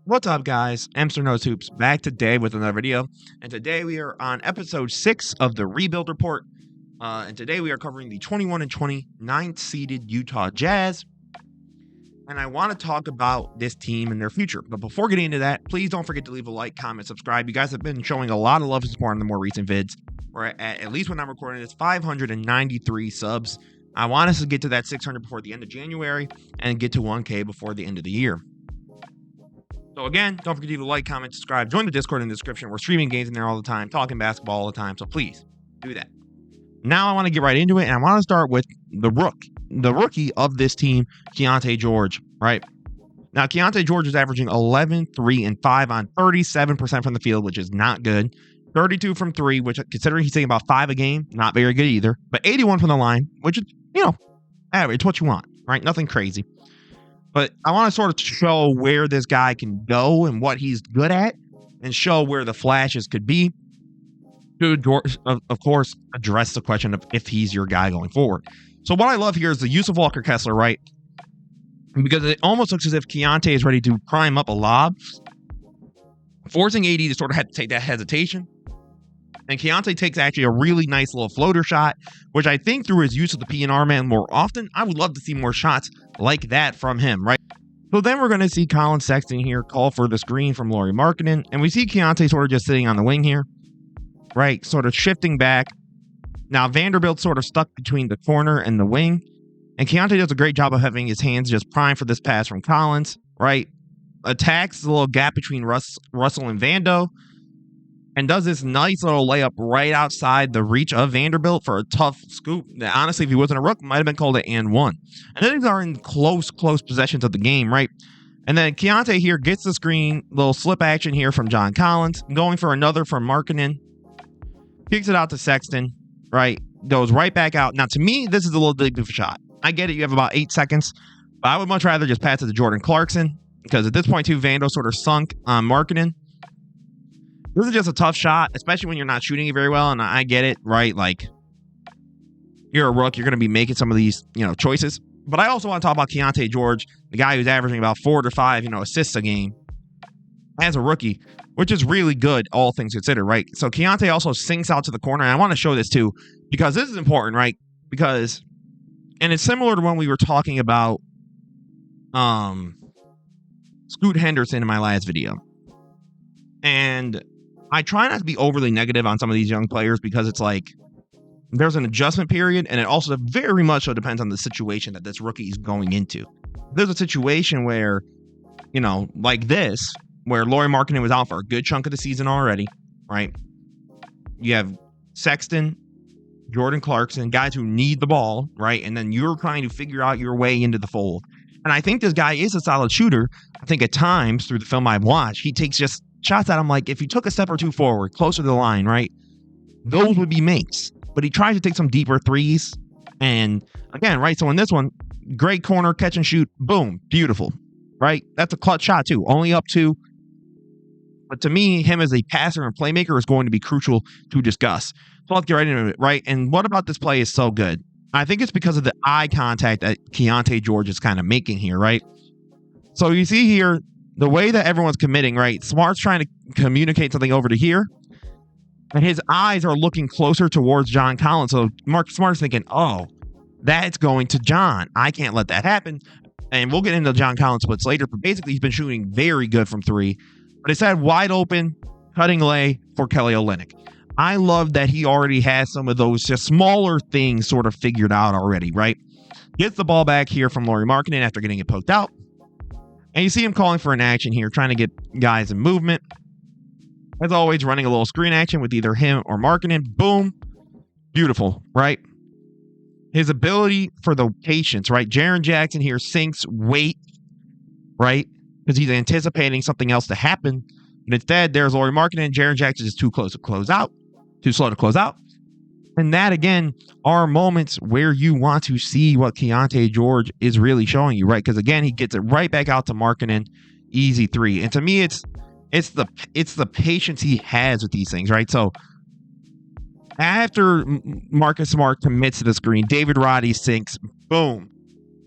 What's up, guys? Amster Knows Hoops back today with another video, and today we are on episode 6 of the Rebuild Report. And today we are covering the 21-20 9th seeded Utah Jazz. And I want to talk about this team and their future. But before getting into that, please don't forget to leave a like, comment, subscribe. You guys have been showing a lot of love and support in the more recent vids. We're at least when I'm recording this, 593 subs. I want us to get to that 600 before the end of January and get to 1K before the end of the year. So again, don't forget to like, comment, subscribe, join the Discord in the description. We're streaming games in there all the time, talking basketball all the time, so please do that. Now I want to get right into it, and I want to start with the rookie of this team, Keyonte George, right? Now, Keyonte George is averaging 11, 3, and 5 on 37% from the field, which is not good. 32 from 3, which, considering he's taking about 5 a game, not very good either. But 81 from the line, which is, average, what you want, right? Nothing crazy. But I want to sort of show where this guy can go and what he's good at and show where the flashes could be to, of course, address the question of if he's your guy going forward. So what I love here is the use of Walker Kessler, right? Because it almost looks as if Keyonte is ready to prime up a lob, forcing AD to sort of have to take that hesitation. And Keyonte takes actually a really nice little floater shot, which I think through his use of the P&R man more often, I would love to see more shots like that from him, right? So then we're going to see Collin Sexton here call for the screen from Lauri Markkanen, and we see Keyonte sort of just sitting on the wing here, right? Sort of shifting back. Now Vanderbilt sort of stuck between the corner and the wing, and Keyonte does a great job of having his hands just primed for this pass from Collins, right? Attacks the little gap between Russell and Vando, and does this nice little layup right outside the reach of Vanderbilt for a tough scoop that, honestly, if he wasn't a rook, might have been called an and one. And then these are in close possessions of the game, right? And then Keyonte here gets the screen, little slip action here from John Collins, going for another from Markkanen, kicks it out to Sexton, right? Goes right back out. Now, to me, this is a little dignified shot. I get it, you have about 8 seconds, but I would much rather just pass it to Jordan Clarkson, because at this point, too, Vando sort of sunk on Markkanen. This is just a tough shot, especially when you're not shooting it very well, and I get it, right? Like, you're a rook, you're going to be making some of these, choices. But I also want to talk about Keyonte George, the guy who's averaging about 4 to 5, assists a game as a rookie, which is really good, all things considered, right? So Keyonte also sinks out to the corner, and I want to show this too, because this is important, right? Because, and it's similar to when we were talking about Scoot Henderson in my last video. And I try not to be overly negative on some of these young players because it's like there's an adjustment period, and it also very much so depends on the situation that this rookie is going into. There's a situation where, like this, where Lauri Markkanen was out for a good chunk of the season already, right? You have Sexton, Jordan Clarkson, guys who need the ball, right? And then you're trying to figure out your way into the fold. And I think this guy is a solid shooter. I think at times through the film I've watched, he takes just shots at him like if he took a step or two forward, closer to the line, right? Those would be makes. But he tries to take some deeper threes. And again, right? So in this one, great corner, catch and shoot, boom, beautiful, right? That's a clutch shot too. Only up 2. But to me, him as a passer and playmaker is going to be crucial to discuss. So let's get right into it, right? And what about this play is so good? I think it's because of the eye contact that Keyonte George is kind of making here, right? So you see here, the way that everyone's committing, right? Smart's trying to communicate something over to here, and his eyes are looking closer towards John Collins. So Mark Smart's thinking, oh, that's going to John. I can't let that happen. And we'll get into John Collins splits later, but basically he's been shooting very good from 3. But it's that wide open, cutting lay for Kelly Olynyk. I love that he already has some of those just smaller things sort of figured out already, right? Gets the ball back here from Lauri Markkanen after getting it poked out. And you see him calling for an action here, trying to get guys in movement. As always, running a little screen action with either him or Markkanen. Boom. Beautiful, right? His ability for the patience, right? Jaren Jackson here sinks, wait, right? Because he's anticipating something else to happen. But instead, there's Lauri Markkanen. Jaren Jackson is too slow to close out. And that, again, are moments where you want to see what Keyonte George is really showing you, right? Because, again, he gets it right back out to Markkanen, easy 3. And to me, it's the patience he has with these things, right? So after Marcus Smart commits to the screen, David Roddy sinks, boom.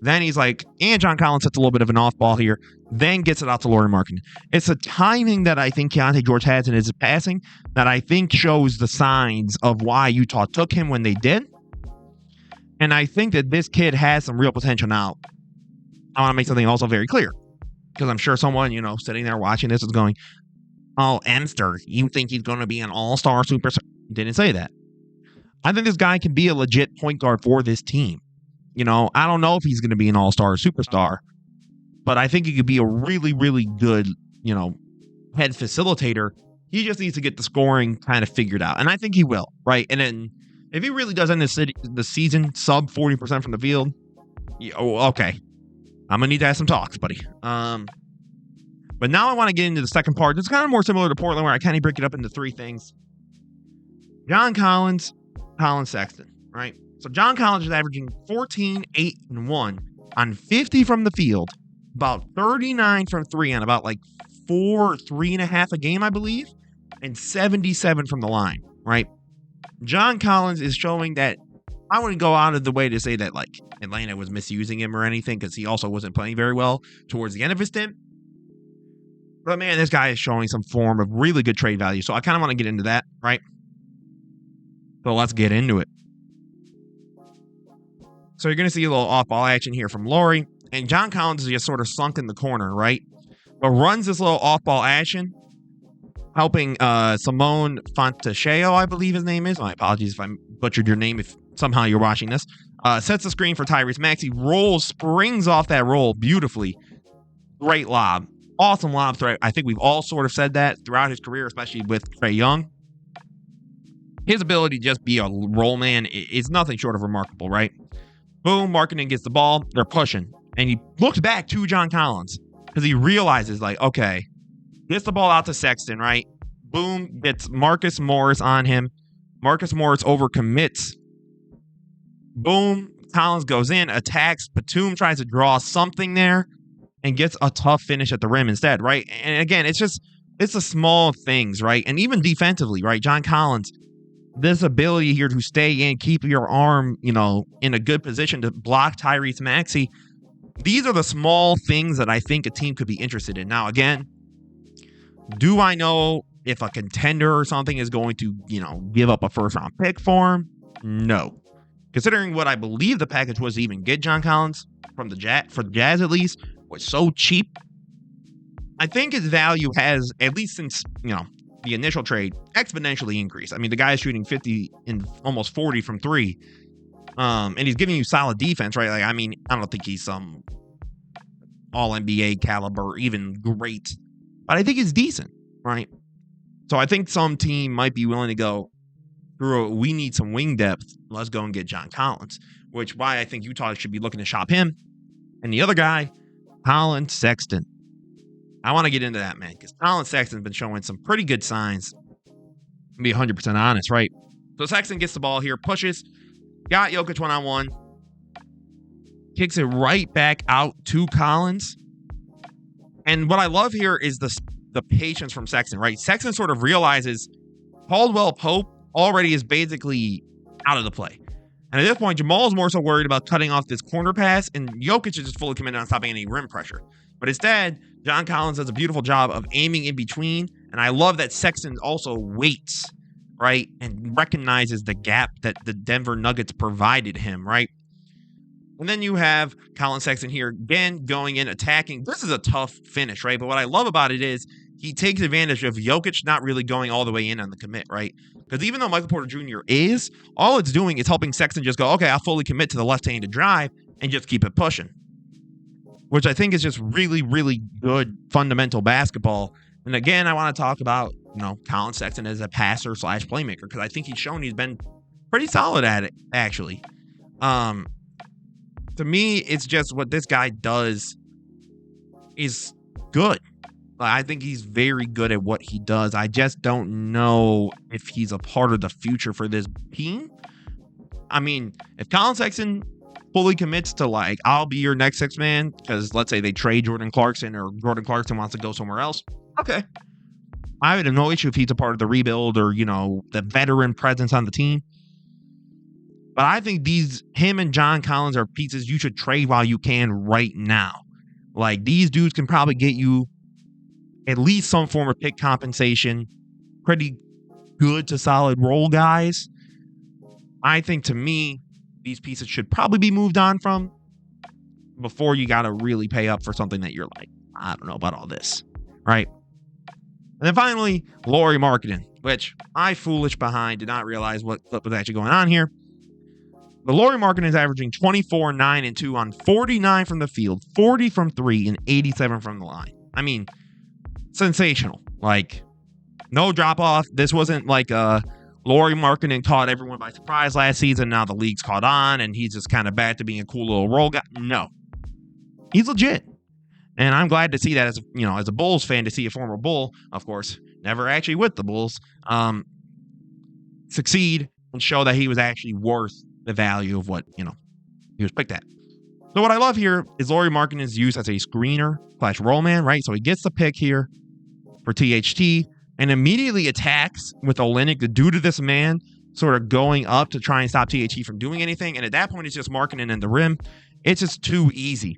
Then he's like, and John Collins hits a little bit of an off ball here, then gets it out to Lauri Markkanen. It's a timing that I think Keyonte George has in his passing that I think shows the signs of why Utah took him when they did. And I think that this kid has some real potential now. I want to make something also very clear, because I'm sure someone, sitting there watching this is going, oh, Emster, you think he's going to be an all-star superstar? Didn't say that. I think this guy can be a legit point guard for this team. I don't know if he's going to be an all-star or superstar, but I think he could be a really, really good, head facilitator. He just needs to get the scoring kind of figured out. And I think he will, right? And then if he really does end the season sub 40% from the field, okay. I'm going to need to have some talks, buddy. But now I want to get into the second part. It's kind of more similar to Portland, where I kind of break it up into three things. John Collins, Collin Sexton, right? So John Collins is averaging 14, 8, and 1 on 50 from the field, about 39 from 3 on about like 3.5 a game, I believe, and 77 from the line, right? John Collins is showing that I wouldn't go out of the way to say that like Atlanta was misusing him or anything, because he also wasn't playing very well towards the end of his stint. But man, this guy is showing some form of really good trade value. So I kind of want to get into that, right? So let's get into it. So you're going to see a little off-ball action here from Lauri. And John Collins is just sort of sunk in the corner, right? But runs this little off-ball action, helping Simone Fontecchio, I believe his name is. My apologies if I butchered your name if somehow you're watching this. Sets the screen for Tyrese Maxey. Rolls, springs off that roll beautifully. Great lob. Awesome lob threat. I think we've all sort of said that throughout his career, especially with Trae Young. His ability to just be a roll man is nothing short of remarkable, right? Boom, Markkanen gets the ball. They're pushing. And he looks back to John Collins because he realizes, like, okay, gets the ball out to Sexton, right? Boom, gets Marcus Morris on him. Marcus Morris overcommits. Boom, Collins goes in, attacks. Batum tries to draw something there and gets a tough finish at the rim instead, right? And again, it's the small things, right? And even defensively, right? John Collins, this ability here to stay in, keep your arm, in a good position to block Tyrese Maxey. These are the small things that I think a team could be interested in. Now, again, do I know if a contender or something is going to, give up a first-round pick for him? No. Considering what I believe the package was to even get John Collins from for the Jazz at least, was so cheap, I think his value has, at least since, the initial trade, exponentially increased. I mean, the guy is shooting 50 and almost 40 from 3. And he's giving you solid defense, right? Like, I mean, I don't think he's some all-NBA caliber, even great. But I think he's decent, right? So I think some team might be willing to go, we need some wing depth. Let's go and get John Collins. Which why I think Utah should be looking to shop him. And the other guy, Collin Sexton. I want to get into that, man, because Collin Sexton's been showing some pretty good signs. To be 100% honest, right? So Sexton gets the ball here, pushes, got Jokic one-on-one, kicks it right back out to Collins. And what I love here is the patience from Sexton, right? Sexton sort of realizes Caldwell Pope already is basically out of the play. And at this point, Jamal's more so worried about cutting off this corner pass, and Jokic is just fully committed on stopping any rim pressure. But instead, John Collins does a beautiful job of aiming in between, and I love that Sexton also waits, right, and recognizes the gap that the Denver Nuggets provided him, right? And then you have Collin Sexton here, again, going in, attacking. This is a tough finish, right? But what I love about it is he takes advantage of Jokic not really going all the way in on the commit, right? Because even though Michael Porter Jr. is, all it's doing is helping Sexton just go, okay, I'll fully commit to the left-handed drive and just keep it pushing. Which I think is just really, really good fundamental basketball. And again, I want to talk about, Collin Sexton as a passer / playmaker, because I think he's shown he's been pretty solid at it, actually. To me, it's just what this guy does is good. I think he's very good at what he does. I just don't know if he's a part of the future for this team. I mean, if Collin Sexton fully commits to, like, I'll be your next sixth man, because let's say they trade Jordan Clarkson or Jordan Clarkson wants to go somewhere else, okay. I would have no issue if he's a part of the rebuild or, the veteran presence on the team. But I think him and John Collins are pieces you should trade while you can right now. Like, these dudes can probably get you at least some form of pick compensation, pretty good to solid role guys. I think, to me, these pieces should probably be moved on from before you got to really pay up for something that you're like, I don't know about all this, right? And then finally, Lauri Markkanen, which I foolish behind, did not realize what was actually going on here. But Lauri Markkanen is averaging 24, 9, and 2 on 49 from the field, 40 from 3, and 87 from the line. I mean, sensational. Like, no drop off. This wasn't like Lauri Markkanen caught everyone by surprise last season. Now the league's caught on, and he's just kind of back to being a cool little role guy. No, he's legit, and I'm glad to see that as a Bulls fan, to see a former Bull, of course, never actually with the Bulls, succeed and show that he was actually worth the value of what he was picked at. So what I love here is Lauri Markkanen's use as a screener / roll man, right? So he gets the pick here for THT and immediately attacks with Olynyk due to this man sort of going up to try and stop THT from doing anything. And at that point, it's just Markkanen in the rim. It's just too easy.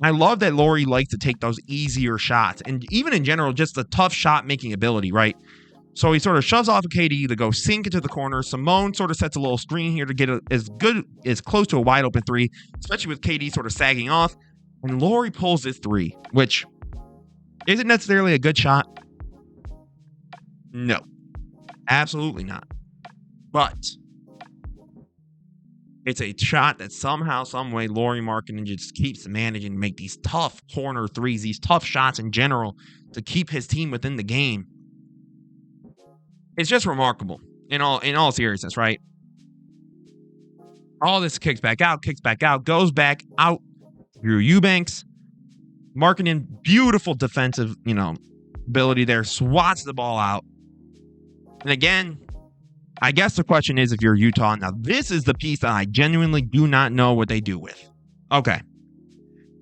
I love that Lauri likes to take those easier shots, and even in general, just the tough shot making ability, right? So he sort of shoves off a KD to go sink into the corner. Simone sort of sets a little screen here to get as close to a wide open three, especially with KD sort of sagging off. And Lauri pulls this three, which isn't necessarily a good shot. No, absolutely not. But it's a shot that somehow, some way, Lauri Markkanen just keeps managing to make these tough corner threes, these tough shots in general, to keep his team within the game. It's just remarkable in all seriousness, right? All this kicks back out, goes back out through Eubanks. Markkanen, beautiful defensive, ability there, swats the ball out. And again, I guess the question is, if you're Utah, now this is the piece that I genuinely do not know what they do with. Okay.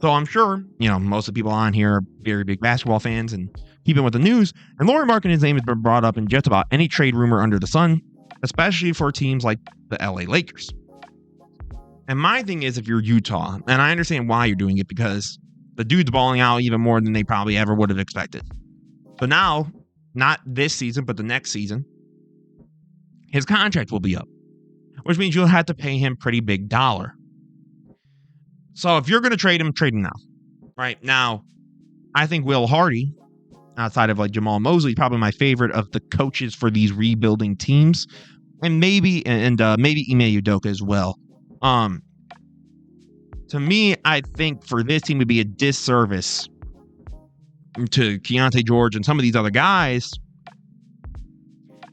So I'm sure, most of the people on here are very big basketball fans and keeping with the news. And Lauri Markkanen's name has been brought up in just about any trade rumor under the sun, especially for teams like the LA Lakers. And my thing is, if you're Utah, and I understand why you're doing it, because the dude's balling out even more than they probably ever would have expected. So now, not this season, but the next season, his contract will be up, which means you'll have to pay him pretty big dollar. So if you're going to trade him now. Right now, I think Will Hardy, outside of like Jamal Mosley, probably my favorite of the coaches for these rebuilding teams, and maybe Ime Udoka as well. To me, I think for this team to be a disservice to Keontae George and some of these other guys,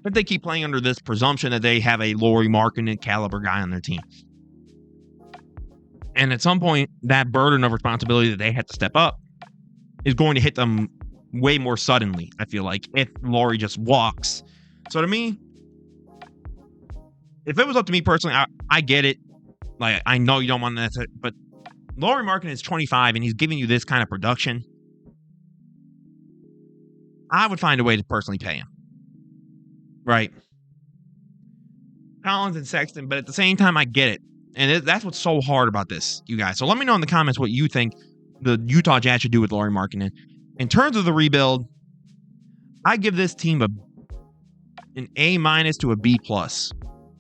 if they keep playing under this presumption that they have a Lauri Markkanen caliber guy on their team. And at some point, that burden of responsibility that they have to step up is going to hit them way more suddenly, I feel like, if Lauri just walks. So to me, if it was up to me personally, I get it. Like, I know you don't want that, but Lauri Markkanen is 25 and he's giving you this kind of production. I would find a way to personally pay him. Right. Collins and Sexton, but at the same time, I get it. And that's what's so hard about this, you guys. So let me know in the comments what you think the Utah Jazz should do with Lauri Markkanen. In terms of the rebuild, I give this team an A- to a B+.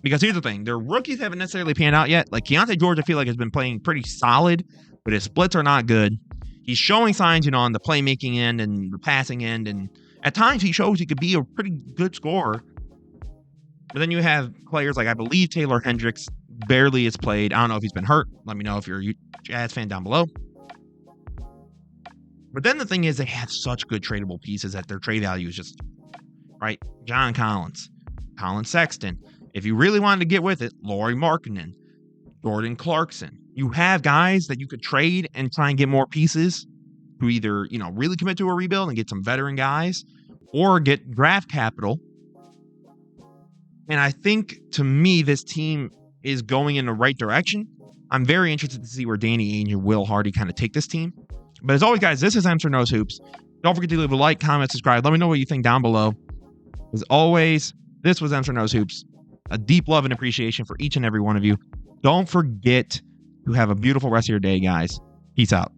Because here's the thing, their rookies haven't necessarily panned out yet. Like Keontae George, I feel like has been playing pretty solid, but his splits are not good. He's showing signs, on the playmaking end and the passing end, and at times he shows he could be a pretty good scorer. But then you have players like, I believe Taylor Hendricks barely has played. I don't know if he's been hurt. Let me know if you're a Jazz fan down below. But then the thing is, they have such good tradable pieces that their trade value is just, right? John Collins, Colin Sexton. If you really wanted to get with it, Lauri Markkanen, Jordan Clarkson. You have guys that you could trade and try and get more pieces to either, really commit to a rebuild and get some veteran guys, or get draft capital. And I think, to me, this team is going in the right direction. I'm very interested to see where Danny Ainge and Will Hardy kind of take this team. But as always, guys, this is Emster Knows Hoops. Don't forget to leave a like, comment, subscribe. Let me know what you think down below. As always, this was Emster Knows Hoops. A deep love and appreciation for each and every one of you. Don't forget to have a beautiful rest of your day, guys. Peace out.